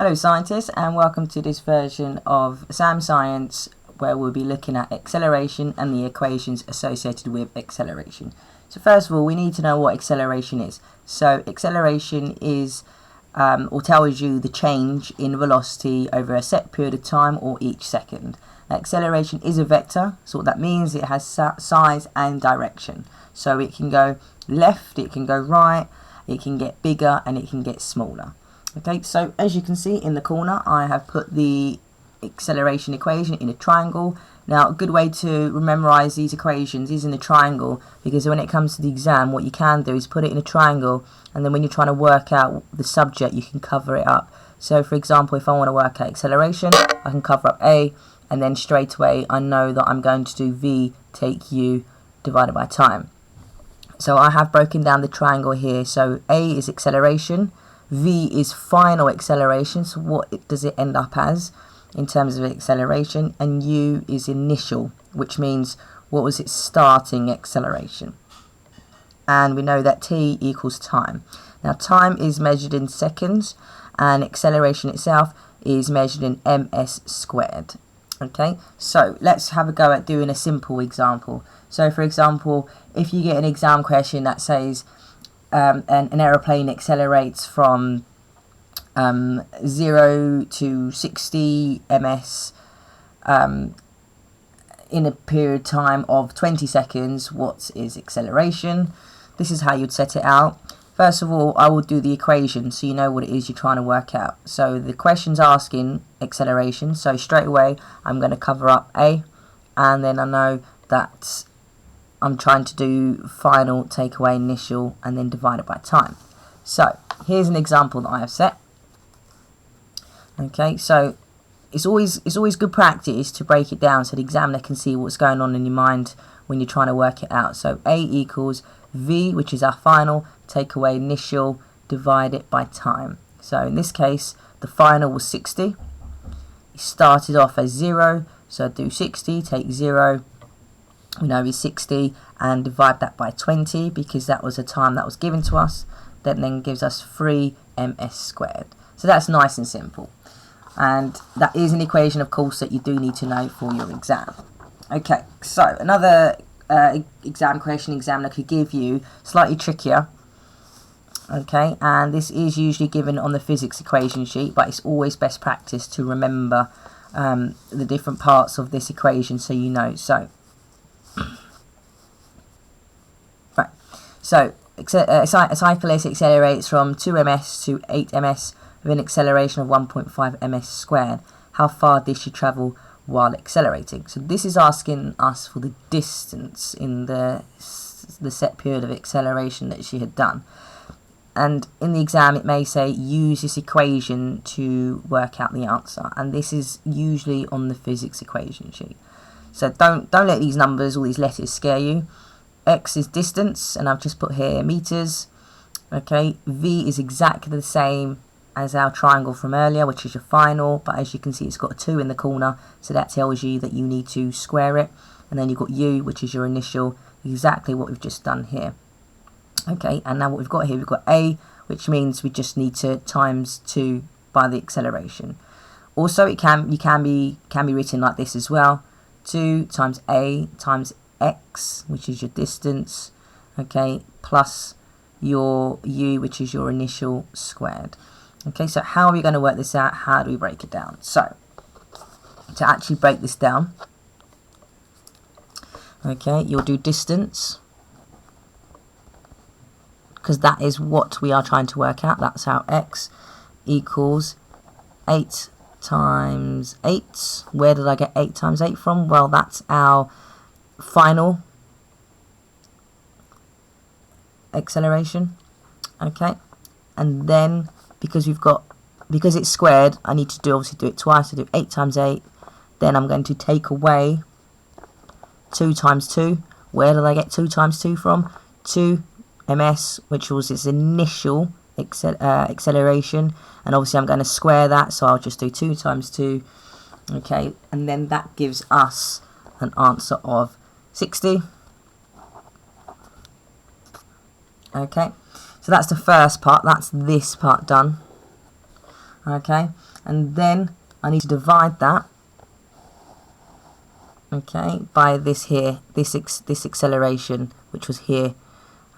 Hello scientists, and welcome to this version of SAM Science where we'll be looking at acceleration and the equations associated with acceleration. So first of all, we need to know what acceleration is. So acceleration is or tells you the change in velocity over a set period of time or each second. Acceleration is a vector, so what that means, it has size and direction. So it can go left, it can go right, it can get bigger and it can get smaller. Okay, so as you can see in the corner, I have put the acceleration equation in a triangle. Now, a good way to memorize these equations is in a triangle, because when it comes to the exam, what you can do is put it in a triangle, and then when you're trying to work out the subject, you can cover it up. So, for example, if I want to work out acceleration, I can cover up A, and then straight away I know that I'm going to do V take U divided by time. So I have broken down the triangle here. So A is acceleration, V is final acceleration, so what does it end up as in terms of acceleration, and U is initial, which means what was its starting acceleration. And we know that T equals time. Now time is measured in seconds and acceleration itself is measured in ms squared. Okay, so let's have a go at doing a simple example. So for example, if you get an exam question that says an aeroplane accelerates from 0 to 60 ms in a period of time of 20 seconds, what is acceleration? This is how you'd set it out. First of all, I will do the equation so you know what it is you're trying to work out. So the question's asking acceleration, so straight away I'm going to cover up A, and then I know that I'm trying to do final, take away initial, and then divide it by time. So here's an example that I have set. Okay, so it's always good practice to break it down so the examiner can see what's going on in your mind when you're trying to work it out. So A equals V, which is our final, take away initial, divide it by time. So in this case, the final was 60. It started off as 0, so I'd do 60, take 0, we know is 60, and divide that by 20 because that was the time that was given to us. That then gives us 3 ms squared. So that's nice and simple, and that is an equation, of course, that you do need to know for your exam. Okay, so another exam question examiner could give you, slightly trickier. Okay, and this is usually given on the physics equation sheet, but it's always best practice to remember the different parts of this equation so you know. So right, so a cyclist accelerates from 2 ms to 8 ms with an acceleration of 1.5 ms squared. How far did she travel while accelerating? So this is asking us for the distance in the set period of acceleration that she had done. And in the exam it may say use this equation to work out the answer, and this is usually on the physics equation sheet. So don't let these numbers, all these letters, scare you. X is distance, and I've just put here meters. Okay, V is exactly the same as our triangle from earlier, which is your final, but as you can see it's got a 2 in the corner, so that tells you that you need to square it. And then you've got U, which is your initial, exactly what we've just done here. Okay, and now what we've got here, we've got A, which means we just need to times 2 by the acceleration. Also, you can be written like this as well: 2 times A times X, which is your distance, okay, plus your U, which is your initial, squared. Okay, so how are we going to work this out? How do we break it down? So, to actually break this down, okay, you'll do distance, because that is what we are trying to work out. That's our X equals 8 times 8. Where did I get 8 times 8 from? Well, that's our final acceleration. Okay, and then because it's squared, I need to obviously do it twice. I do 8 times 8. Then I'm going to take away 2 times 2. Where did I get 2 times 2 from? 2 ms, which was its initial acceleration, and obviously I'm going to square that, so I'll just do 2 times 2. Okay, and then that gives us an answer of 60. Okay, so that's the first part, that's this part done. okay, and then I need to divide that, okay, by this here, this acceleration, which was here.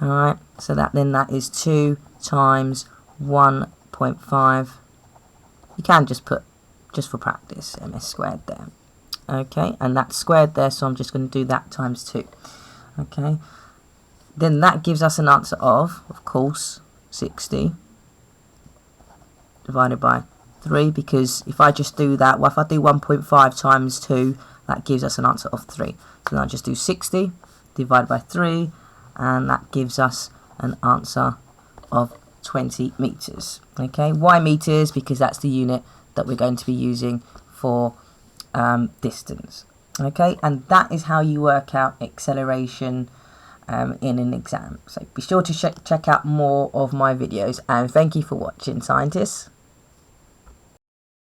Alright, so that is 2 times 1.5. You can just put, just for practice, ms squared there. Okay, and that's squared there, so I'm just going to do that times 2. Okay, then that gives us an answer of course, 60 divided by 3, because if I just do that, well, if I do 1.5 times 2, that gives us an answer of 3. So then I'll just do 60 divided by 3, and that gives us an answer of 20 meters. Okay, why meters? Because that's the unit that we're going to be using for distance. Okay, and that is how you work out acceleration in an exam. So be sure to check out more of my videos, and thank you for watching, scientists.